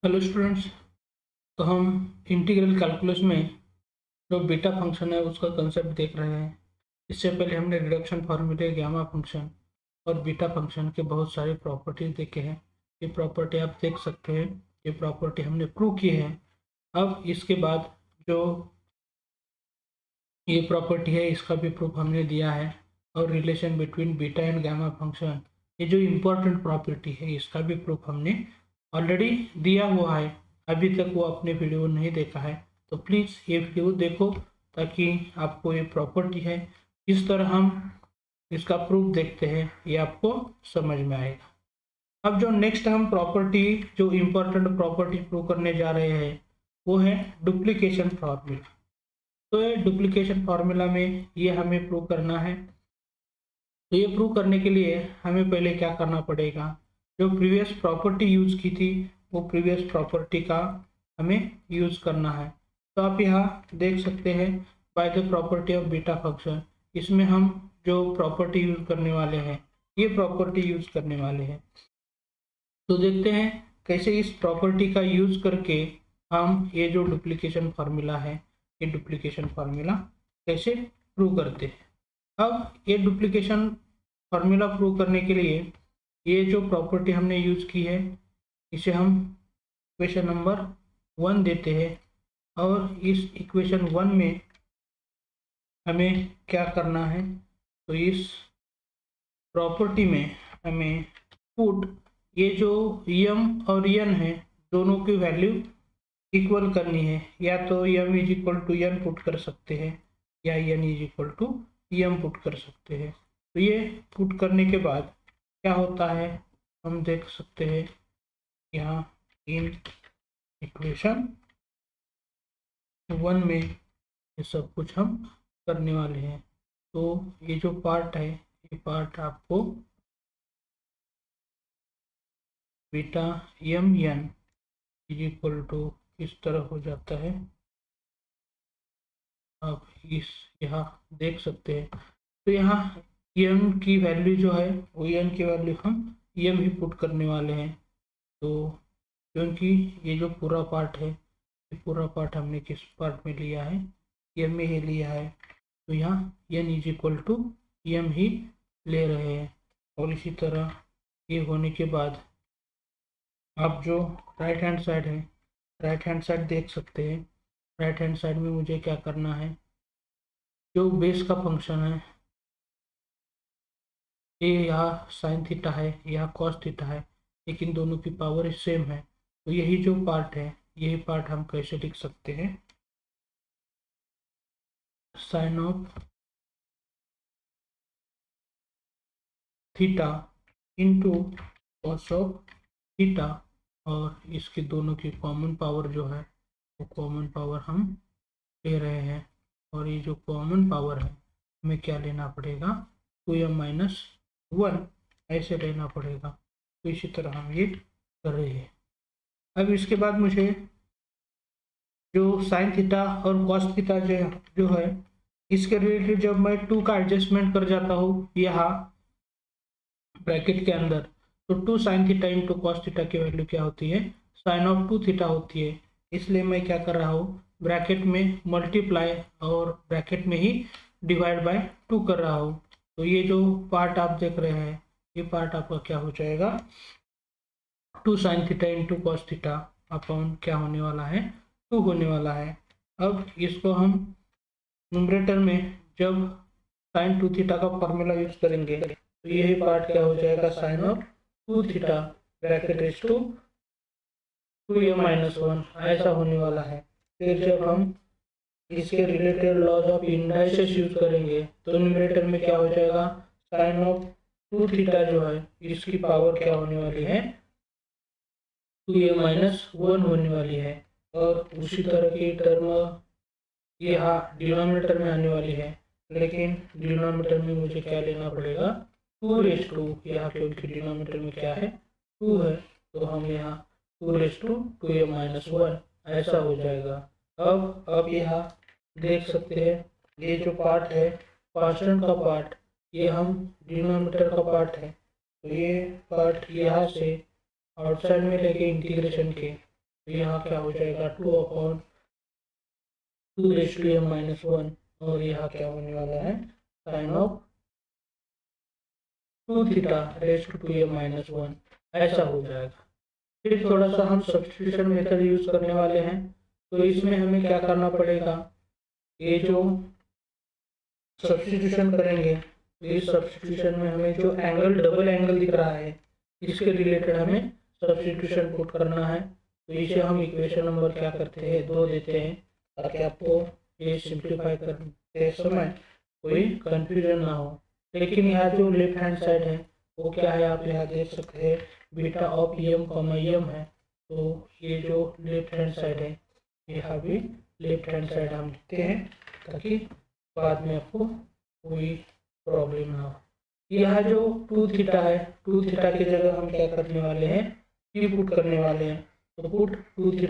Hello students. तो हम integral calculus में जो बीटा फंक्शन है उसका कंसेप्ट देख रहे हैं। इससे पहले हमने रिडक्शन फार्मूले, गामा फंक्शन और बीटा फंक्शन के बहुत सारे प्रॉपर्टीज देखे हैं। ये प्रॉपर्टी आप देख सकते हैं, ये प्रॉपर्टी हमने प्रूव की है। अब इसके बाद जो ये प्रॉपर्टी है इसका भी प्रूफ हमने दिया है, और relation between beta and gamma function, ये जो इम्पोर्टेंट प्रॉपर्टी है इसका भी प्रूफ हमने ऑलरेडी दिया हुआ है। अभी तक वो आपने वीडियो नहीं देखा है तो प्लीज़ ये वीडियो देखो, ताकि आपको ये प्रॉपर्टी है किस तरह हम इसका प्रूफ देखते हैं ये आपको समझ में आएगा। अब जो नेक्स्ट हम प्रॉपर्टी, जो इम्पोर्टेंट प्रॉपर्टी प्रूव करने जा रहे हैं वो है डुप्लीकेशन फॉर्मूला। तो ये डुप्लीकेशन फार्मूला में ये हमें प्रूव करना है। तो ये प्रूव करने के लिए हमें पहले क्या करना पड़ेगा, जो प्रीवियस प्रॉपर्टी यूज की थी वो प्रीवियस प्रॉपर्टी का हमें यूज करना है। तो आप यहाँ देख सकते हैं, by the property of beta function, इसमें हम जो प्रॉपर्टी यूज करने वाले हैं ये प्रॉपर्टी यूज करने वाले हैं। तो देखते हैं कैसे इस प्रॉपर्टी का यूज करके हम ये जो डुप्लीकेशन फार्मूला है ये डुप्लीकेशन फार्मूला कैसे प्रूव करते हैं। अब ये डुप्लीकेशन फार्मूला प्रूव करने के लिए ये जो प्रॉपर्टी हमने यूज की है इसे हम इक्वेशन नंबर 1 देते हैं, और इस इक्वेशन 1 में हमें क्या करना है, तो इस प्रॉपर्टी में हमें पुट ये जो यम और यन है दोनों की वैल्यू इक्वल करनी है। या तो M is equal to N put कर सकते हैं या N is equal to M put कर सकते हैं। तो ये पुट करने के बाद क्या होता है हम देख सकते हैं यहाँ इन इक्वेशन 1 में ये सब कुछ हम करने वाले हैं। तो ये जो पार्ट है ये पार्ट आपको beta M N is equal to इस तरह हो जाता है। आप इस यहाँ देख सकते हैं। तो यहाँ यम की वैल्यू जो है वो यन की वैल्यू हम यम ही पुट करने वाले हैं। तो क्योंकि ये जो पूरा पार्ट है ये पूरा पार्ट हमने किस पार्ट में लिया है, यम में ही लिया है। तो यहाँ यन इज इक्वल टू यम ही ले रहे हैं। और इसी तरह ये होने के बाद आप जो राइट हैंड साइड है, राइट हैंड साइड देख सकते हैं। राइट हैंड साइड में मुझे क्या करना है, जो बेस का फंक्शन है ये यहाँ साइन थीटा है, यहाँ कॉस थीटा है, लेकिन दोनों की पावर सेम है। तो यही जो पार्ट है यही पार्ट हम कैसे लिख सकते हैं, sine of theta into cos of theta, और इसके दोनों की कॉमन पावर जो है वो कॉमन पावर हम ले रहे हैं। और ये जो कॉमन पावर है हमें क्या लेना पड़ेगा, 2m-1 ऐसे लेना पड़ेगा। तो इसी तरह हम ये कर रहे हैं। अब इसके बाद मुझे जो साइन थीटा और कॉस थीटा जो है इसके रिलेटेड जब मैं 2 का एडजस्टमेंट कर जाता हूँ यहाँ ब्रैकेट के अंदर, तो 2 sine theta into cos theta की वैल्यू क्या होती है, साइन ऑफ 2 थीटा होती है। इसलिए मैं क्या कर रहा हूँ, ब्रैकेट में मल्टीप्लाई और ब्रैकेट में ही डिवाइड बाय 2 कर रहा हूँ। तो ये जो पार्ट आप देख रहे हैं ये पार्ट आपका क्या हो जाएगा, 2 sine theta into cos theta upon क्या होने वाला है, 2 होने वाला है। अब इसको हम न्यूमरेटर में जब साइन 2 थीटा का फॉर्मूला यूज करेंगे तो यही पार्ट क्या हो जाएगा, sine of 2 theta bracket is to 2m-1 ऐसा होने वाला है। फिर जब हम इसके related laws of indices use करेंगे तो न्यूमरेटर में क्या हो जाएगा, साइन ऑफ 2 थीटा जो है इसकी पावर क्या होने वाली है, 2m-1 होने वाली है। और उसी तरह की टर्म यहाँ डिनोमिनेटर में आने वाली है, लेकिन डिनोमिनेटर में मुझे क्या लेना पड़ेगा, 2 यहाँ क्योंकि डिनोमिनेटर में क्या है 2 है, तो हम यहाँ 2 2m-1 ऐसा हो जाएगा। अब यहाँ देख सकते हैं ये जो पार्ट है कांस्टेंट का पार्ट, ये हम डिनोमिनेटर का पार्ट है। तो ये पार्ट यहाँ से आउटसाइड में लेके इंटीग्रेशन के तो यहाँ क्या हो जाएगा 2/2 और यहाँ क्या होने वाला है साइन ऑफ 2θ⁻²m−1 ऐसा हो जाएगा। फिर थोड़ा सा हम सब्स्टिट्यूशन मेथड यूज करने वाले हैं। तो इसमें हमें क्या करना पड़ेगा, ये जो सब्स्टिट्यूशन करेंगे तो इस सब्स्टिट्यूशन में हमें जो एंगल डबल एंगल दिख रहा है इसके रिलेटेड हमें सब्स्टिट्यूशन पुट करना है। तो इसे हम इक्वेशन नंबर क्या करते हैं 2 देते हैं, ताकि आपको ये सिंप्लीफाई करते समय कोई कंफ्यूजन ना हो। लेकिन यहाँ जो लेफ्ट हैंड साइड है वो क्या है, आप यहाँ देख सकते हैं beta of M comma M है। तो ये जो लेफ्ट हैंड साइड है यहाँ भी लेफ्ट हैंड साइड हम लिखते हैं, ताकि बाद में आपको कोई प्रॉब्लम ना हो। यह जो 2θ है, 2θ की जगह हम क्या करने वाले हैं, t पुट करने वाले हैं। तो पुट 2θ =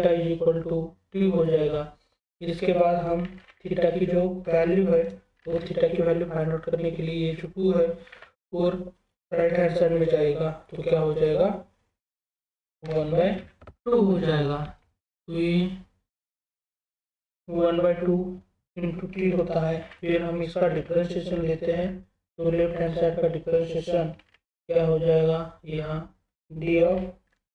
t हो जाएगा। इसके बाद हम थीटा की जो वैल्यू है वो थीटा की वैल्यू फाइंड आउट करने के लिए ये जो 2 है और राइट हैंड साइड में जाएगा तो क्या हो जाएगा 1/2 हो जाएगा। तो ये 1/2 इंटू टी होता है। फिर हम इसका डिफरेंशिएशन लेते हैं तो लेफ्ट हैंड साइड का डिफरेंशिएशन क्या हो जाएगा, यहाँ डी ऑफ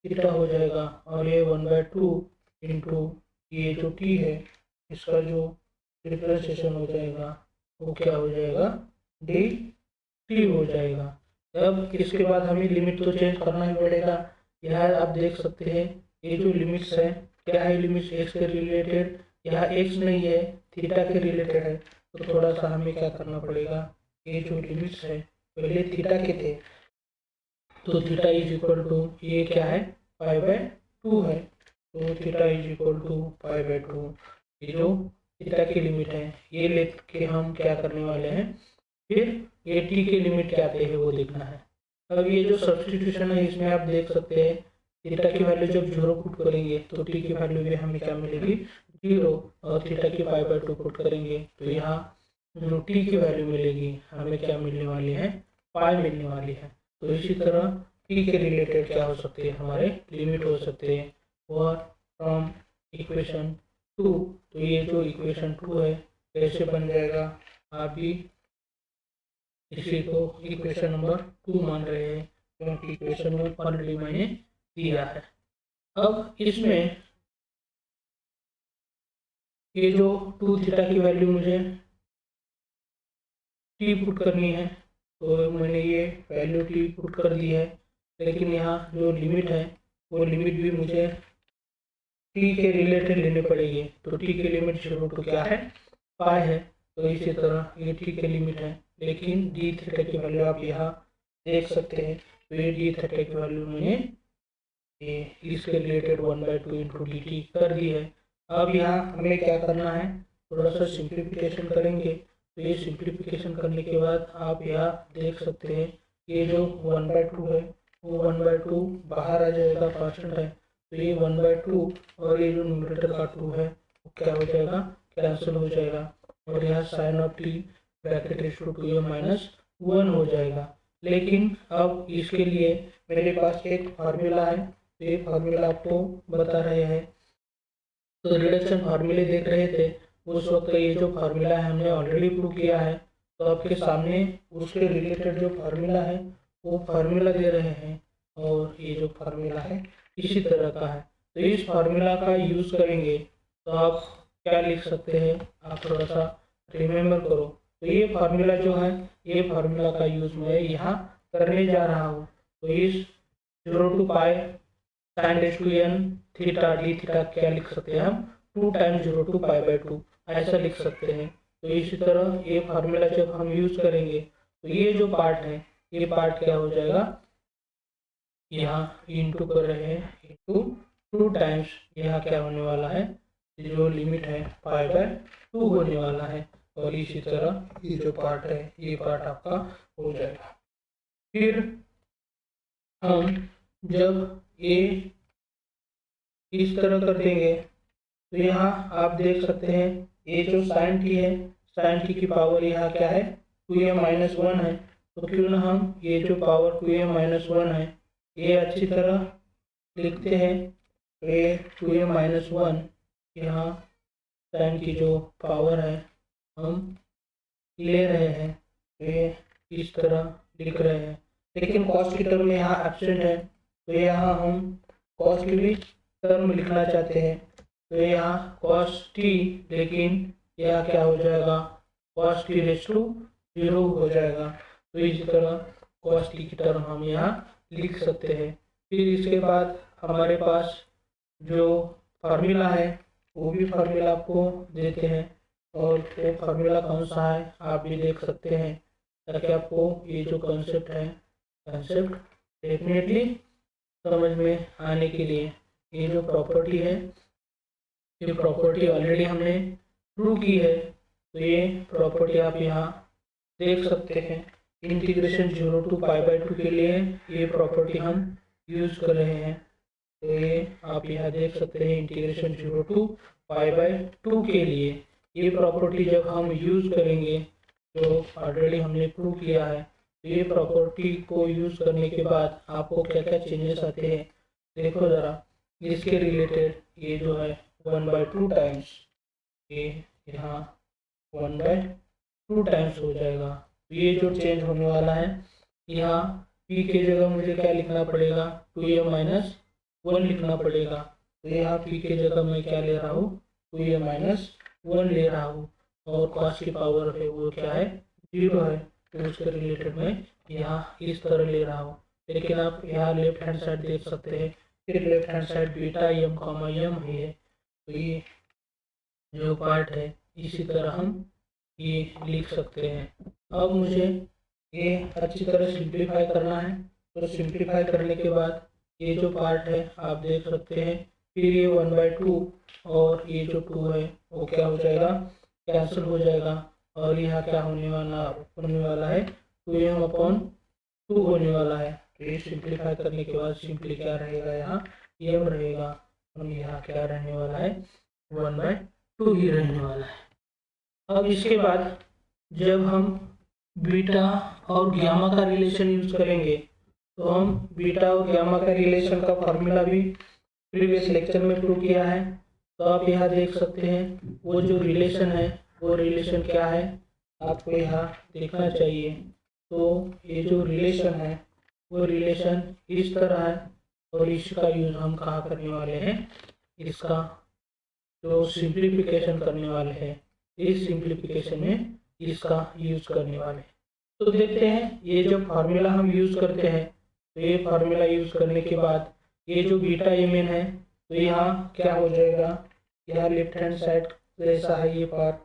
थीटा हो जाएगा और ये 1/2 इंटू ये जो टी है इसका जो डिफरेंशिएशन हो जाएगा वो क्या हो जाएगा डी टी हो जाएगा। अब इसके बाद हमें लिमिट तो चेंज करना ही पड़ेगा। यह आप देख सकते हैं ये जो लिमिट्स है क्या है, लिमिट्स एक्स के रिलेटेड, यहाँ एक्स नहीं है थीटा के रिलेटेड है। तो थोड़ा सा हमें क्या करना पड़ेगा, ये जो लिमिट्स है पहले थीटा के थे तो थीटा = ये क्या है π/2 है। तो थीटा = π/2 ये जो थीटा की लिमिट है ये लेके हम क्या करने वाले हैं, फिर ये टी के लिमिट क्या आते हैं वो देखना है। अब ये जो सब्स्टिट्यूशन है इसमें आप देख सकते हैं थीटा की वैल्यू जब 0 पुट करेंगे तो टी की वैल्यू भी हमें क्या मिलेगी 0 और थीटा की π/2 पुट करेंगे तो यहाँ जो टी की वैल्यू मिलेगी हमें क्या मिलने वाली है पाई मिलने वाली है। तो इसी तरह टी के रिलेटेड क्या हो सकते हैं हमारे लिमिट हो सकते हैं और फ्रॉम इक्वेशन 2। तो ये जो इक्वेशन 2 है कैसे बन जाएगा, आप भी इसी को इक्वेशन नंबर 2 मान रहे हैं क्योंकि इक्वेशन में ऑलरेडी मैंने दिया है। अब इसमें ये जो 2θ की वैल्यू मुझे टी पुट करनी है तो मैंने ये वैल्यू टी पुट कर दी है, लेकिन यहाँ जो लिमिट है वो लिमिट भी मुझे टी के रिलेटेड लेने पड़ेगी। तो टी की लिमिट 0 to क्या है पाई है। तो इसी तरह ये टी की लिमिट है, लेकिन डी थीटा की वैल्यू आप यहाँ देख सकते हैं। तो ये डी थीटा की वैल्यू मैंने ये इसके रिलेटेड 1/2 इंटू डी टी कर दी है। अब यहाँ हमें क्या करना है, थोड़ा सा सिंप्लीफिकेशन करेंगे। तो ये सिंप्लीफिकेशन करने के बाद आप यहाँ देख सकते हैं ये जो 1/2 है वो 1/2 बाहर आ जाएगा परसेंट है। तो ये 1/2 और ये जो न्यूमरेटर का 2 है वो क्या हो जाएगा कैंसिल हो जाएगा और यहाँ साइन ऑफ टी (2m−1) हो जाएगा। लेकिन अब इसके लिए मेरे पास एक फार्मूला है, तो ये फार्मूला आपको बता रहे हैं। तो रिडक्शन फार्मूले देख रहे थे उस वक्त, ये जो फार्मूला है हमने ऑलरेडी प्रूव किया है। तो आपके सामने उसके रिलेटेड जो फार्मूला है वो फार्मूला दे रहे हैं और ये जो फार्मूला है इसी तरह का है। तो इस फार्मूला का यूज़ करेंगे तो आप क्या लिख सकते हैं, आप थोड़ा सा रिमेम्बर करो। तो ये फार्मूला जो है ये फार्मूला का यूज़ मैं यहाँ करने जा रहा हूँ। तो इस 0 to π sin theta D theta क्या लिख सकते हैं हम 2 times 0 to π/2 ऐसा लिख सकते हैं। तो इसी तरह ये फार्मूला जब हम यूज़ करेंगे तो ये जो पार्ट है ये पार्ट क्या हो जाएगा, यहाँ इंटू कर रहे हैं इंटू 2 times यहाँ क्या होने वाला है, जो लिमिट है π/2 होने वाला है। और इसी तरह ये जो पार्ट है ये पार्ट आपका हो जाएगा। फिर हम जब ये इस तरह कर देंगे तो यहाँ आप देख सकते हैं ये जो साइन टी है, साइन टी की पावर यहाँ क्या है 2m-1 है। तो क्यों ना हम ये जो पावर 2m-1 है ये अच्छी तरह लिखते हैं तो ये 2m-1 यहाँ साइन की जो पावर है हम ले रहे हैं, तो ये इस तरह लिख रहे हैं। लेकिन कॉस्ट की टर्म यहाँ एब्सेंट है, तो यहाँ हम कॉस्ट की भी टर्म लिखना चाहते हैं, तो यहाँ कॉस्ट टी, लेकिन यह क्या हो जाएगा, कॉस्ट टी रेज़ टू 0 हो जाएगा। तो इसी तरह कॉस्ट टी की टर्म हम यहाँ लिख सकते हैं। फिर इसके बाद हमारे पास जो फार्मूला है वो भी फार्मूला आपको देते हैं, और वो फार्मूला कौन सा है आप भी देख सकते हैं, ताकि आपको ये जो कंसेप्ट है, कंसेप्ट डेफिनेटली समझ में आने के लिए। ये जो प्रॉपर्टी है, ये प्रॉपर्टी ऑलरेडी हमने प्रूव की है, तो ये प्रॉपर्टी आप यहाँ देख सकते हैं। इंटीग्रेशन 0 to π/2 के लिए ये प्रॉपर्टी हम यूज़ कर रहे हैं, तो ये आप यहाँ देख सकते हैं। इंटीग्रेशन 0 to π/2 के लिए ये प्रॉपर्टी जब हम यूज़ करेंगे, जो ऑलरेडी हमने प्रूव किया है, तो ये प्रॉपर्टी को यूज़ करने के बाद आपको क्या क्या चेंजेस आते हैं देखो ज़रा। इसके रिलेटेड ये जो है 1/2 टाइम्स, ये यहाँ 1/2 टाइम्स हो जाएगा। तो ये जो चेंज होने वाला है, यहाँ p के जगह मुझे क्या लिखना पड़ेगा, 2m-1 लिखना पड़ेगा। तो यहाँ p के जगह मैं क्या ले रहा हूँ, 2m-1 ले रहा हूँ, और कॉस की पावर है वो क्या है, 0 है। तो उसके रिलेटेड मैं यहाँ इस तरह ले रहा हूँ। लेकिन आप यहाँ लेफ्ट हैंड साइड देख सकते हैं, फिर left hand side beta m, ही है। तो ये जो पार्ट है इसी तरह हम ये लिख सकते हैं। अब मुझे ये अच्छी तरह सिंप्लीफाई करना है, तो सिंप्लीफाई करने के बाद ये जो पार्ट है आप देख सकते हैं, फिर ये 1/2 और ये जो 2 है वो क्या हो जाएगा, कैंसिल हो जाएगा, और यहाँ क्या होने वाला है, 2m/2 होने वाला है। तो ये सिंप्लीफाई करने के बाद सिंपली क्या रहेगा, यहाँ m रहेगा, और यहाँ क्या रहने वाला है, 1/2 ही रहने वाला है। अब इसके बाद जब हम बीटा और गामा का रिलेशन यूज करेंगे, तो हम बीटा और गामा का रिलेशन का फार्मूला भी प्रीवियस लेक्चर में प्रूव किया है। तो आप यहाँ देख सकते हैं वो जो रिलेशन है, वो रिलेशन क्या है आपको यहाँ देखना चाहिए। तो ये जो रिलेशन है वो रिलेशन इस तरह है, और इसका यूज हम कहाँ करने वाले हैं, इसका जो सिंप्लीफिकेशन करने वाले हैं, इस सिंप्लीफिकेशन में इसका यूज करने वाले हैं। तो देखते हैं ये जो फार्मूला हम यूज करते हैं, तो ये फार्मूला यूज करने के बाद ये जो बीटा mn है, तो यहाँ क्या हो जाएगा, यहाँ लेफ्ट हैंड साइड जैसा है ये पार्ट,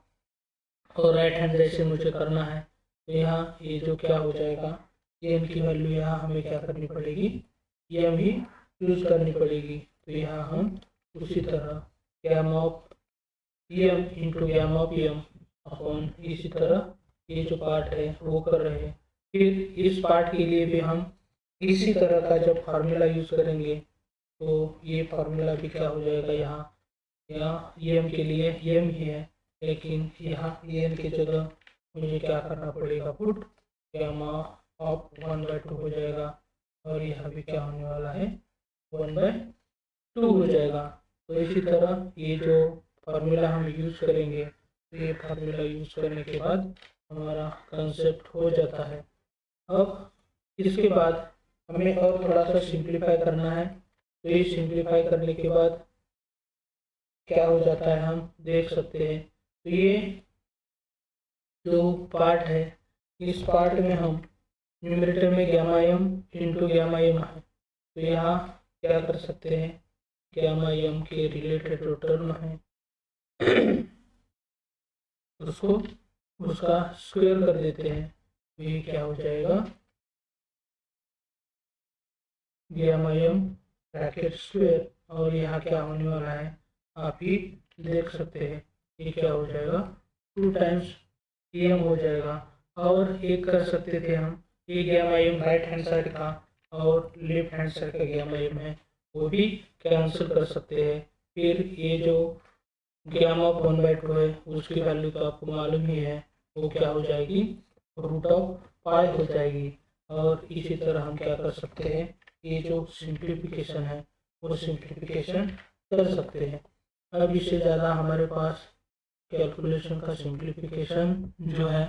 और राइट हैंड जैसे मुझे करना है, तो यहाँ ये जो क्या हो जाएगा, m की वैल्यू यहाँ हमें क्या करनी पड़ेगी, m ही यूज करनी पड़ेगी। तो यहाँ हम उसी तरह gamma of m into gamma of m upon इसी तरह ये जो पार्ट है वो कर रहे हैं। फिर इस पार्ट के लिए भी हम इसी तरह का जब फार्मूला यूज करेंगे, तो ये फार्मूला भी क्या हो जाएगा, यहाँ m के लिए m ही है, लेकिन यहाँ m की जगह मुझे क्या करना पड़ेगा, पुट गैमा ऑफ 1/2 हो जाएगा, और यहाँ भी क्या होने वाला है, 1/2 हो जाएगा। तो इसी तरह ये जो फार्मूला हम यूज करेंगे, तो ये फार्मूला यूज करने के बाद हमारा कंसेप्ट हो जाता है। अब इसके बाद हमें और थोड़ा सा सिंप्लीफाई करना है, तो ये सिंप्लीफाई करने के बाद क्या हो जाता है हम देख सकते हैं। तो ये जो पार्ट है, इस पार्ट में हम न्यूमरेटर में gamma m into gamma m है, तो यहाँ क्या कर सकते हैं, गैमा m के रिलेटेड जो टर्म है उसको उसका स्क्वायर कर देते हैं, तो ये क्या हो जाएगा, गैमा m ब्रैकेट स्क्वायर, और यहाँ क्या होने वाला है आप ही देख सकते हैं, ये क्या हो जाएगा, 2 टाइम्स m हो जाएगा। और एक कर सकते थे हम, ये gamma m right hand side का और लेफ्ट हैंड साइड का गैमा m है वो भी कैंसिल कर सकते हैं। फिर ये जो गैमा ऑफ 1/2 है उसकी वैल्यू तो आपको मालूम ही है, वो क्या हो जाएगी, √π हो जाएगी। और इसी तरह हम क्या कर सकते हैं, ये जो सिंप्लीफिकेशन है वो सिंप्लीफिकेशन कर सकते हैं। अब इससे ज़्यादा हमारे पास कैलकुलेशन का सिंप्लीफिकेशन जो है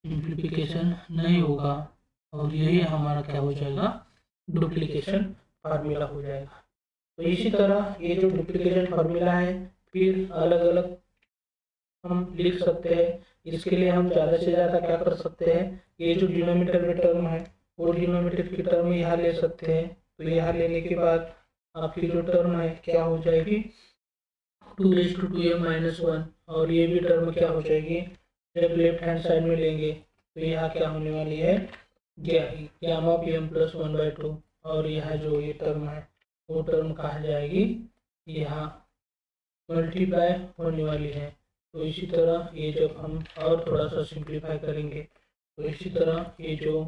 सिंप्लीफिकेशन नहीं होगा और यही हमारा क्या हो जाएगा, डुप्लीकेशन फार्मूला हो जाएगा। तो इसी तरह ये जो डुप्लीकेशन फार्मूला है फिर अलग अलग हम लिख सकते हैं। इसके लिए हम ज़्यादा से ज़्यादा क्या कर सकते हैं, ये जो डिनोमिनेटर में टर्म है वो डिनोमिनेटर की टर्म यहाँ ले सकते हैं। तो यहाँ लेने के बाद आपकी जो टर्म है क्या हो जाएगी, 2^2m-1, और ये भी टर्म क्या हो जाएगी, जब लेफ्ट हैंड साइड में लेंगे तो यहाँ क्या होने वाली है, गामा pm + 1/2, और यहाँ जो ये टर्म है वो टर्म कहा जाएगी यहाँ मल्टीप्लाई होने वाली है। तो इसी तरह ये जब हम और थोड़ा सा सिंप्लीफाई करेंगे तो इसी तरह ये जो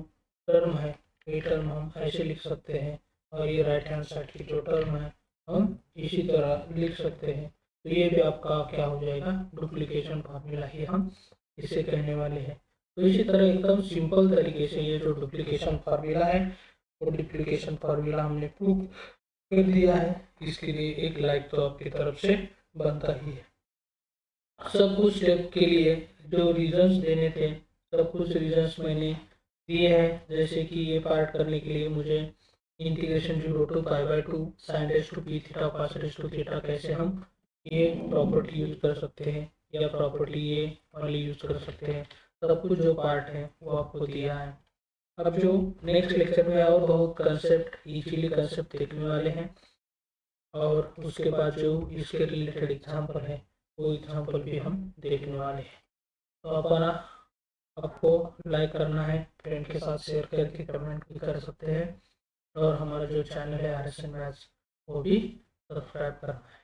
टर्म है ये टर्म हम ऐसे लिख सकते हैं, और ये राइट हैंड साइड की जो टर्म है हम इसी तरह लिख सकते हैं। तो ये भी आपका क्या हो जाएगा, डुप्लीकेशन फार्मूला ही हम इसे कहने वाले हैं। तो इसी तरह एकदम सिंपल तरीके से ये जो डुप्लीकेशन फार्मूला है वो डुप्लीकेशन फार्मूला हमने प्रूव कर दिया है। इसके लिए एक लाइक तो आपकी तरफ से बनता ही है। सब कुछ स्टेप के लिए जो रीजंस देने थे सब कुछ रीजंस मैंने दिए हैं। जैसे कि ये पार्ट करने के लिए मुझे integration 0 to π/2 sin raised to p theta cos raised to theta कैसे हम ये प्रॉपर्टी यूज कर सकते हैं या प्रॉपर्टी ये वाली यूज कर सकते हैं, सब कुछ जो पार्ट है वो आपको दिया है। अब जो नेक्स्ट लेक्चर में और बहुत कंसेप्ट इजीली कंसेप्ट देखने वाले हैं, और उसके बाद जो इसके रिलेटेड एग्जाम्पल है वो एग्जाम्पल भी हम देखने वाले हैं। तो अपना आपको लाइक करना है, फ्रेंड के साथ शेयर करके कमेंट भी कर सकते हैं, और हमारा जो चैनल है RSN मैथ्स वो भी सब्सक्राइब करना है।